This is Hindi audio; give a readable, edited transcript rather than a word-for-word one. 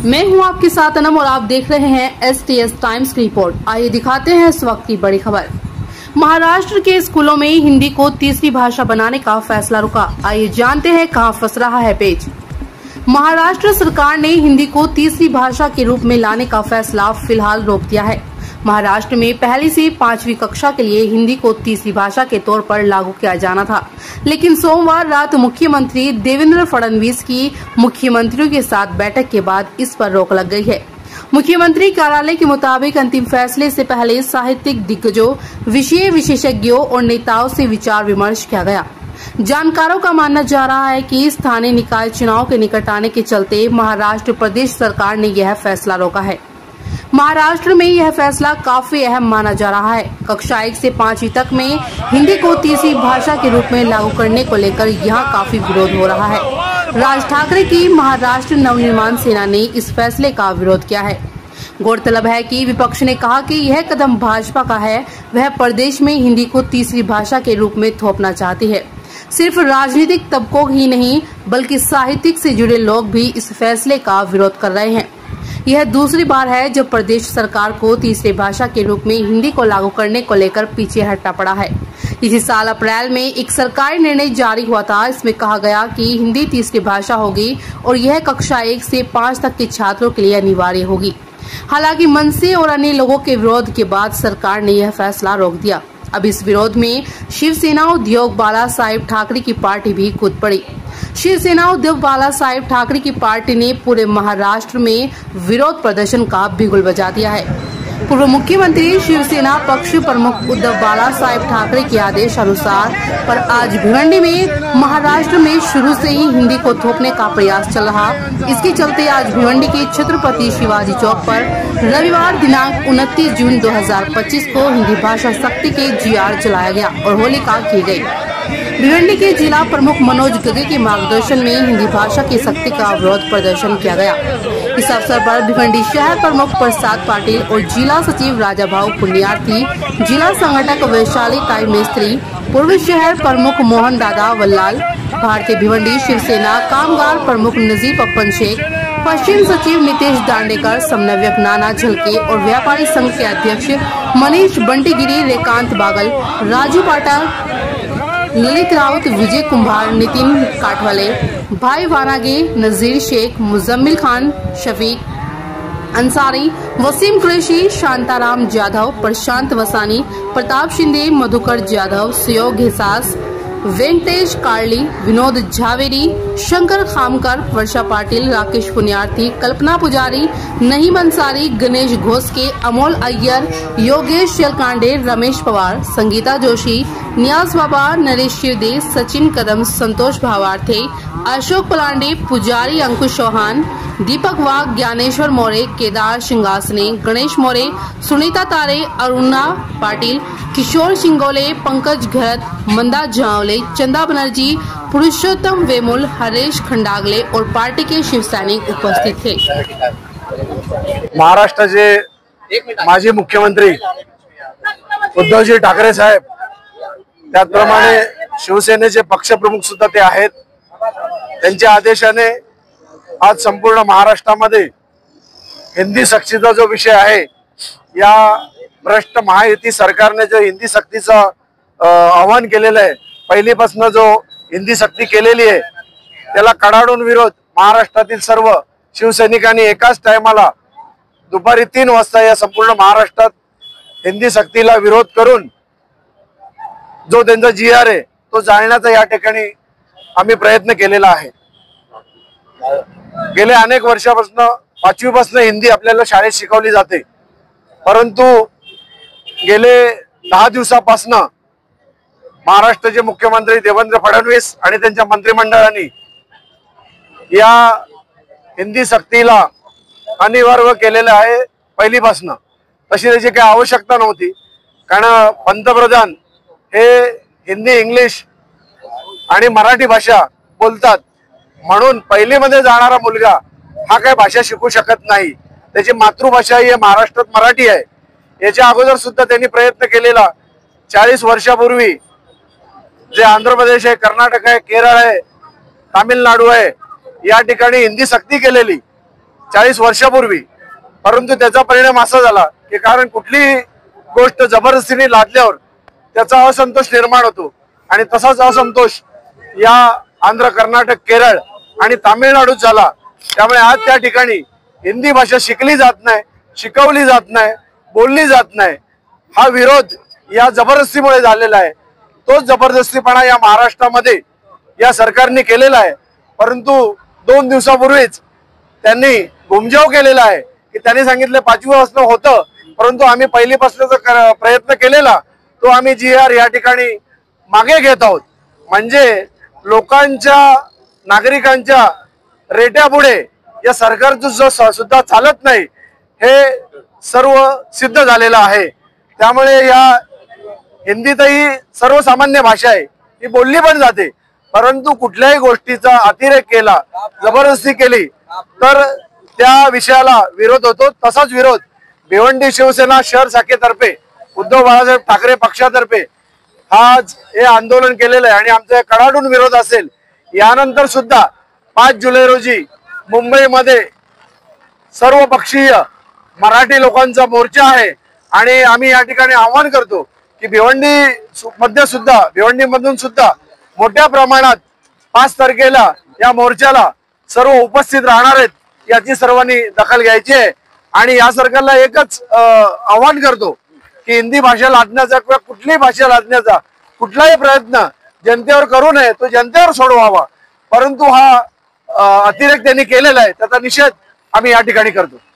मैं हूं आपके साथ अनम और आप देख रहे हैं STS टाइम्स की रिपोर्ट। आइए दिखाते हैं इस वक्त की बड़ी खबर। महाराष्ट्र के स्कूलों में हिंदी को तीसरी भाषा बनाने का फैसला रुका। आइए जानते हैं कहां फंस रहा है पेच। महाराष्ट्र सरकार ने हिंदी को तीसरी भाषा के रूप में लाने का फैसला फिलहाल रोक दिया है। महाराष्ट्र में पहली से 5वीं कक्षा के लिए हिंदी को तीसरी भाषा के तौर पर लागू किया जाना था, लेकिन सोमवार रात मुख्यमंत्री देवेंद्र फडणवीस की मुख्यमंत्रियों के साथ बैठक के बाद इस पर रोक लग गई है। मुख्यमंत्री कार्यालय के मुताबिक अंतिम फैसले से पहले साहित्यिक दिग्गजों, विषय विशेषज्ञों और नेताओं से विचार विमर्श किया गया। जानकारों का मानना जा रहा है कि स्थानीय निकाय चुनाव के निकट आने के चलते महाराष्ट्र प्रदेश सरकार ने यह फैसला रोका है। महाराष्ट्र में यह फैसला काफी अहम माना जा रहा है। कक्षा 1 से 5वीं तक में हिंदी को तीसरी भाषा के रूप में लागू करने को लेकर यहाँ काफी विरोध हो रहा है। राज ठाकरे की महाराष्ट्र नवनिर्माण सेना ने इस फैसले का विरोध किया है। गौरतलब है कि विपक्ष ने कहा कि यह कदम भाजपा का है, वह प्रदेश में हिंदी को तीसरी भाषा के रूप में थोपना चाहती है। सिर्फ राजनीतिक तबकों ही नहीं बल्कि साहित्यिक से जुड़े लोग भी इस फैसले का विरोध कर रहे हैं। यह दूसरी बार है जब प्रदेश सरकार को तीसरी भाषा के रूप में हिंदी को लागू करने को लेकर पीछे हटना पड़ा है। इसी साल अप्रैल में एक सरकारी निर्णय जारी हुआ था। इसमें कहा गया कि हिंदी तीसरी भाषा होगी और यह कक्षा 1 से 5 तक के छात्रों के लिए अनिवार्य होगी। हालांकि मनसे और अन्य लोगों के विरोध के बाद सरकार ने यह फैसला रोक दिया। अब इस विरोध में शिवसेना उद्योग बाला साहेब ठाकरे की पार्टी भी कूद पड़ी। शिवसेना उद्धव बाला साहेब ठाकरे की पार्टी ने पूरे महाराष्ट्र में विरोध प्रदर्शन का बिगुल बजा दिया है। पूर्व मुख्यमंत्री शिवसेना पक्ष प्रमुख उद्धव बाला साहेब ठाकरे के आदेश अनुसार पर आज भिवंडी में महाराष्ट्र में शुरू से ही हिंदी को थोपने का प्रयास चल रहा। इसके चलते आज भिवंडी के छत्रपति शिवाजी चौक पर रविवार दिनांक 29 जून 2025 को हिंदी भाषा शक्ति के GR जलाया गया और होलिका की गयी। भिवंडी के जिला प्रमुख मनोज गगे के मार्गदर्शन में हिंदी भाषा की शक्ति का विरोध प्रदर्शन किया गया। इस अवसर पर भिवंडी शहर प्रमुख प्रसाद पाटिल और जिला सचिव राजा भाऊ पुण्यार्थी, जिला संगठक वैशाली ताई मेस्त्री, पूर्व शहर प्रमुख मोहन दादा वल्लाल, भारतीय भिवंडी शिवसेना कामगार प्रमुख नजीब अप्पन शेख, पश्चिम सचिव नितेश दांडेकर, समन्वयक नाना झलके और व्यापारी संघ के अध्यक्ष मनीष बंटीगिरी, रेकांत बागल, राजू पाटा, ललित राउत, विजय कुंभार, नितिन काटवाले, भाई वानागे, नजीर शेख, मुजम्मिल खान, शफीक अंसारी, वसीम कुरैशी, शांताराम जाधव, प्रशांत वसानी, प्रताप शिंदे, मधुकर जाधव, सुयोग घेसास, वेंकटेश कार्ली, विनोद झावेरी, शंकर खामकर, वर्षा पाटिल, राकेश पुण्यार्थी, कल्पना पुजारी, नहीम अंसारी, गणेश घोषके, अमोल अय्यर, योगेश चलकांडे, रमेश पवार, संगीता जोशी, नियाज बाबा, नरेश शिरदे, सचिन कदम, संतोष भावार्थे, अशोक पलांडे, पुजारी अंकुश चौहान, दीपक वाघ, ज्ञानेश्वर मोरे, केदार सिंगासने, गणेश मोरे, सुनीता तारे, अरुणा पाटिल, किशोर सिंगोले, पंकज घरत, मंदा झावले, चंदा बनर्जी, पुरुषोत्तम वेमुल, हरेश खंडागले और पार्टी के शिव सैनिक उपस्थित थे। महाराष्ट्राचे माजी मुख्यमंत्री उद्धवजी ठाकरे साहेब, त्याचप्रमाणे शिवसेनेचे पक्षप्रमुख सुद्धा ते आहेत। त्यांच्या आदेशाने आज संपूर्ण महाराष्ट्रामध्ये हिंदी सक्तीचा जो विषय आहे, या भ्रष्ट महायुती सरकारने जो हिंदी सक्तीचं आव्हान केलेलं आहे, पहिलीपासून जो हिंदी सक्ती केलेली आहे त्याला कडाडून विरोध महाराष्ट्रातील सर्व शिवसैनिकांनी एकाच टायमाला दुपारी 3 वाजता या संपूर्ण महाराष्ट्रात हिंदी सक्तीला विरोध करून जो त्यांचा GR आहे तो जाळण्याचा या ठिकाणी आम्ही प्रयत्न केलेला आहे। गेले अनेक वर्षापासून 5वी पासून हिंदी आपल्याला शाळेत शिकवली जाते, परंतु गेले 10 दिवसापासून महाराष्ट्राचे मुख्यमंत्री देवेंद्र फडणवीस आणि त्यांच्या मंत्रिमंडळाने या हिंदी सक्तीला अनिवार्य केलेलं आहे। पहिलीपासून तशी त्याची काही आवश्यकता नव्हती, कारण पंतप्रधान हे हिंदी, इंग्लिश आणि मराठी भाषा बोलतात, म्हणून पहिलीमध्ये जाणारा मुलगा हा काही भाषा शिकू शकत नाही। त्याची मातृभाषा ही महाराष्ट्रात मराठी आहे। याच्या अगोदर सुद्धा त्यांनी प्रयत्न केलेला 40 वर्षापूर्वी जे आंध्र प्रदेश आहे, कर्नाटक आहे, केरळ आहे, तामिळनाडू आहे, या ठिकाणी हिंदी सक्ती केलेली 40 वर्षापूर्वी, परंतु त्याचा परिणाम असा झाला की कारण कुठलीही गोष्ट जबरदस्तीने लादल्यावर त्याचा असंतोष निर्माण होतो आणि तसाच असंतोष या आंध्र, कर्नाटक, केरळ आणि तामिळनाडूत झाला। त्यामुळे आज त्या ठिकाणी हिंदी भाषा शिकली जात नाही, शिकवली जात नाही, बोलली जात नाही। हा विरोध या जबरदस्तीमुळे झालेला आहे। तोच जबरदस्तीपणा या महाराष्ट्रामध्ये या सरकारने केलेला आहे। परंतु 2 दिवसापूर्वीच त्यांनी घुमजाव केलेला आहे की त्यांनी सांगितलं 5वी पासून होतं, परंतु आम्ही पहिलीपासूनचा प्रयत्न केलेला तो आम्ही GR या ठिकाणी मागे घेत आहोत। म्हणजे लोकांच्या, नागरिकांच्या रेट्यापुढे या सरकारचं सुद्धा चालत नाही, हे सर्व सिद्ध झालेलं आहे। त्यामुळे या हिंदीतही सर्वसामान्य भाषा आहे, ती बोलली पण जाते, परंतु कुठल्याही गोष्टीचा अतिरेक केला, जबरदस्ती केली तर त्या विषयाला विरोध होतो। तसाच विरोध भिवंडी शिवसेना शहर शाखेतर्फे उद्धव बाळासाहेब ठाकरे पक्षातर्फे आज हे आंदोलन केलेलं आहे आणि आमचा कडाडून विरोध असेल। यानंतर सुद्धा 5 जुलै रोजी मुंबईमध्ये सर्वपक्षीय मराठी लोकांचा मोर्चा आहे आणि आम्ही या ठिकाणी आवाहन करतो की भिवंडीमधून सुद्धा मोठ्या प्रमाणात 5 तारखेला या मोर्चाला सर्व उपस्थित राहणार आहेत, याची सर्वांनी दखल घ्यायची आहे। आणि या सरकारला एकच आवाहन करतो की हिंदी भाषा लादण्याचा किंवा कुठलीही भाषा लादण्याचा कुठलाही प्रयत्न जनतेवर करू नये, तो जनतेवर सोडवावा। परंतु हा अतिरेक त्यांनी केलेला आहे, त्याचा निषेध आम्ही या ठिकाणी करतो।